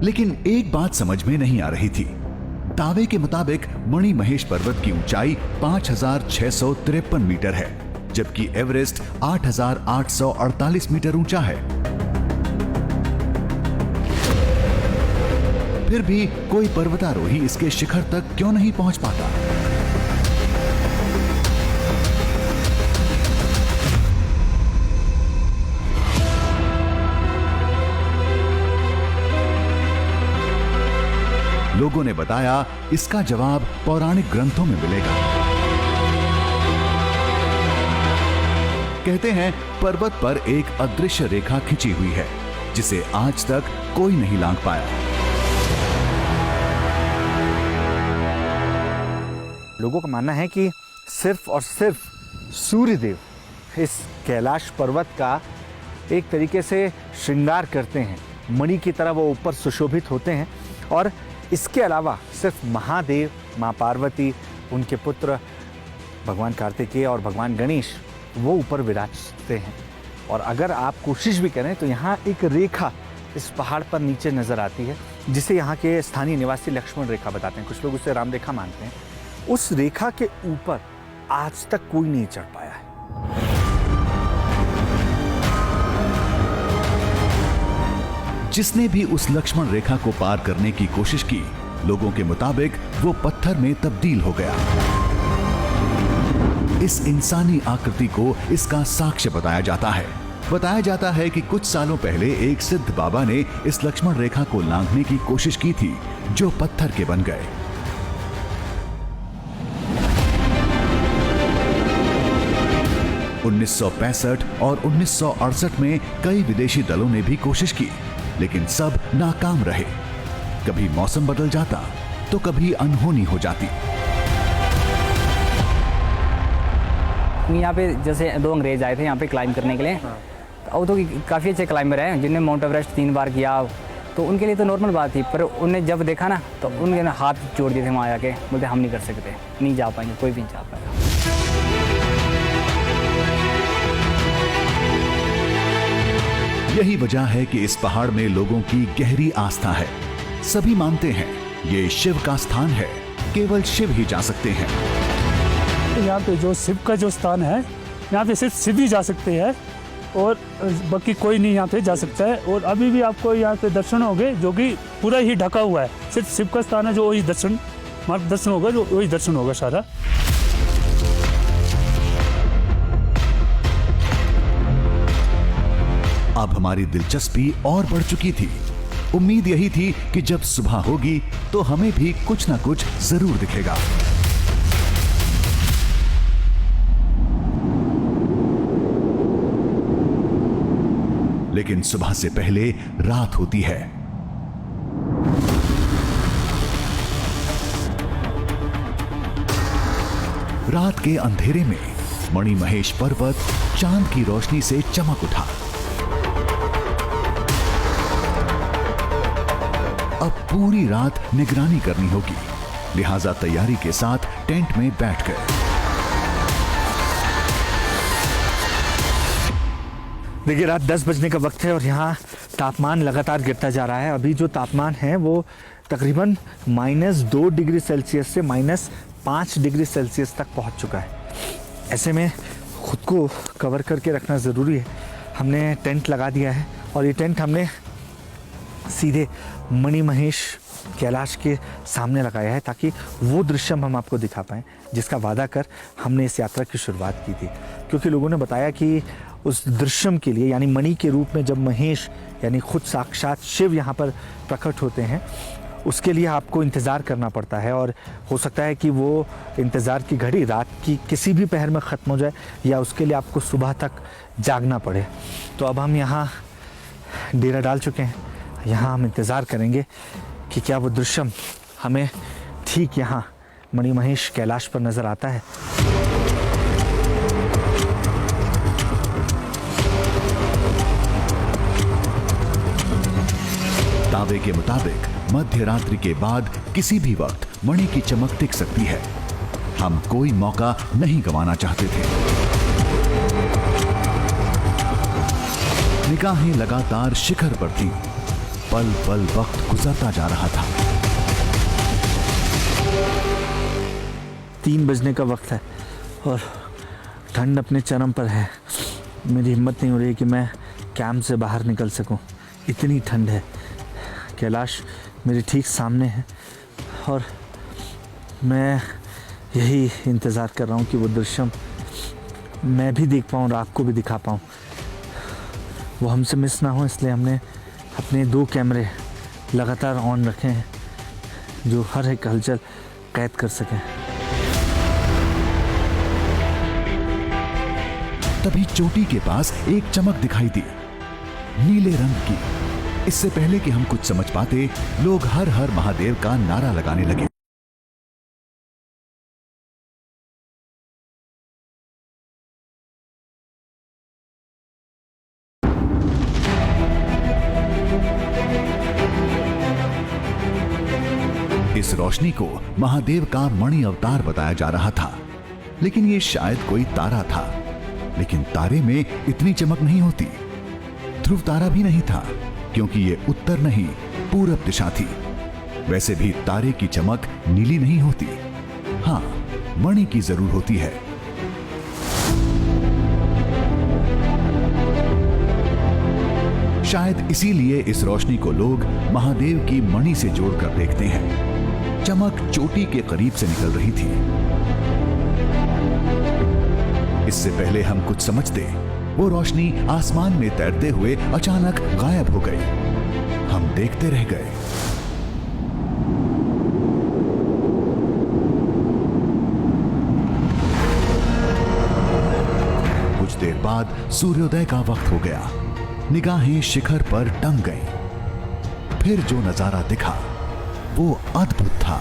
लेकिन एक बात समझ में नहीं आ रही थी। दावे के मुताबिक मणि महेश पर्वत की ऊंचाई 5,653 मीटर है, जबकि एवरेस्ट 8,848 मीटर ऊंचा है। फिर भी कोई पर्वतारोही इसके शिखर तक क्यों नहीं पहुंच पाता? लोगों ने बताया इसका जवाब पौराणिक ग्रंथों में मिलेगा। कहते हैं पर्वत पर एक अदृश्य रेखा खिंची हुई है, जिसे आज तक कोई नहीं लांघ पाया। लोगों का मानना है कि सिर्फ और सिर्फ सूर्यदेव इस कैलाश पर्वत का एक तरीके से श्रृंगार करते हैं, मणि की तरह वो ऊपर सुशोभित होते हैं। और इसके अलावा सिर्फ महादेव, माँ पार्वती, उनके पुत्र भगवान कार्तिकेय और भगवान गणेश वो ऊपर विराजते हैं। और अगर आप कोशिश भी करें तो यहाँ एक रेखा इस पहाड़ पर नीचे नज़र आती है, जिसे यहाँ के स्थानीय निवासी लक्ष्मण रेखा बताते हैं। कुछ लोग उसे राम रेखा मानते हैं। उस रेखा के ऊपर आज तक कोई नहीं चढ़ पाया है। जिसने भी उस लक्ष्मण रेखा को पार करने की कोशिश की, लोगों के मुताबिक वो पत्थर में तब्दील हो गया। इस इंसानी आकृति को इसका साक्ष्य बताया जाता है। बताया जाता है कि कुछ सालों पहले एक सिद्ध बाबा ने इस लक्ष्मण रेखा को लांघने की कोशिश की थी, जो पत्थर के बन गए। (1965) और 1968 में कई विदेशी दलों ने भी कोशिश की, लेकिन सब नाकाम रहे। कभी मौसम बदल जाता तो कभी अनहोनी हो जाती। यहाँ पे जैसे 2 अंग्रेज आए थे यहाँ पे क्लाइंब करने के लिए। वो तो काफ़ी अच्छे क्लाइंबर हैं, जिन्होंने माउंट एवरेस्ट 3 बार किया, तो उनके लिए तो नॉर्मल बात थी। पर उन्हें जब देखा ना तो उनके हाथ जोड़ दिए थे वहाँ आके, बोलते हम नहीं कर सकते, नहीं जा पाएंगे, कोई भी नहीं जा पाएगा। यही वजह है कि इस पहाड़ में लोगों की गहरी आस्था है। सभी मानते हैं ये शिव का स्थान है, केवल शिव ही जा सकते हैं। यहाँ पे जो शिव का जो स्थान है, यहाँ पे सिर्फ शिव ही जा सकते हैं और बाकी कोई नहीं यहाँ पे जा सकता है। और अभी भी आपको यहाँ पे दर्शन होंगे जो कि पूरा ही ढका हुआ है। सिर्फ शिव का स्थान है, जो वही दर्शन मार्गदर्शन होगा, जो वही दर्शन होगा सारा। अब हमारी दिलचस्पी और बढ़ चुकी थी। उम्मीद यही थी कि जब सुबह होगी तो हमें भी कुछ ना कुछ जरूर दिखेगा। लेकिन सुबह से पहले रात होती है। रात के अंधेरे में मणि महेश पर्वत चांद की रोशनी से चमक उठा। अब पूरी रात निगरानी करनी होगी, लिहाजा तैयारी के साथ टेंट में बैठ गए। देखिए रात 10 बजने का वक्त है और यहाँ तापमान लगातार गिरता जा रहा है। अभी जो तापमान है वो तकरीबन -2 डिग्री सेल्सियस से -5 डिग्री सेल्सियस तक पहुँच चुका है। ऐसे में खुद को कवर करके रखना ज़रूरी है। हमने टेंट लगा दिया है और ये टेंट हमने सीधे मणि महेश कैलाश के सामने लगाया है, ताकि वो दृश्य हम आपको दिखा पाएँ जिसका वादा कर हमने इस यात्रा की शुरुआत की थी। क्योंकि लोगों ने बताया कि उस दृश्यम के लिए, यानी मणि के रूप में जब महेश यानी खुद साक्षात शिव यहाँ पर प्रकट होते हैं, उसके लिए आपको इंतज़ार करना पड़ता है। और हो सकता है कि वो इंतज़ार की घड़ी रात की किसी भी पहर में ख़त्म हो जाए, या उसके लिए आपको सुबह तक जागना पड़े। तो अब हम यहाँ डेरा डाल चुके हैं। यहाँ हम इंतज़ार करेंगे कि क्या वो दृश्यम हमें ठीक यहाँ मणि महेश कैलाश पर नज़र आता है। दावे के मुताबिक मध्य रात्रि के बाद किसी भी वक्त मणि की चमक दिख सकती है। हम कोई मौका नहीं गंवाना चाहते थे। निगाहें लगातार शिखर पर थीं। पल पल वक्त गुजरता जा रहा था। 3 बजने का वक्त है और ठंड अपने चरम पर है। मेरी हिम्मत नहीं हो रही कि मैं कैंप से बाहर निकल सकूं, इतनी ठंड है। कैलाश मेरे ठीक सामने है और मैं यही इंतज़ार कर रहा हूं कि वो दृश्य मैं भी देख पाऊं और आपको भी दिखा पाऊं। वो हमसे मिस ना हो, इसलिए हमने अपने 2 कैमरे लगातार ऑन रखे हैं जो हर एक हलचल कैद कर सकें। तभी चोटी के पास एक चमक दिखाई दी, नीले रंग की। इससे पहले कि हम कुछ समझ पाते, लोग हर हर महादेव का नारा लगाने लगे। इस रोशनी को महादेव का मणि अवतार बताया जा रहा था, लेकिन ये शायद कोई तारा था। लेकिन तारे में इतनी चमक नहीं होती। ध्रुव तारा भी नहीं था, क्योंकि ये उत्तर नहीं पूरब दिशा थी। वैसे भी तारे की चमक नीली नहीं होती, हाँ मणि की जरूर होती है। शायद इसीलिए इस रोशनी को लोग महादेव की मणि से जोड़कर देखते हैं। चमक चोटी के करीब से निकल रही थी। इससे पहले हम कुछ समझते, वो रोशनी आसमान में तैरते हुए अचानक गायब हो गई। हम देखते रह गए। कुछ देर बाद सूर्योदय का वक्त हो गया। निगाहें शिखर पर टंग गईं। फिर जो नजारा दिखा वो अद्भुत था।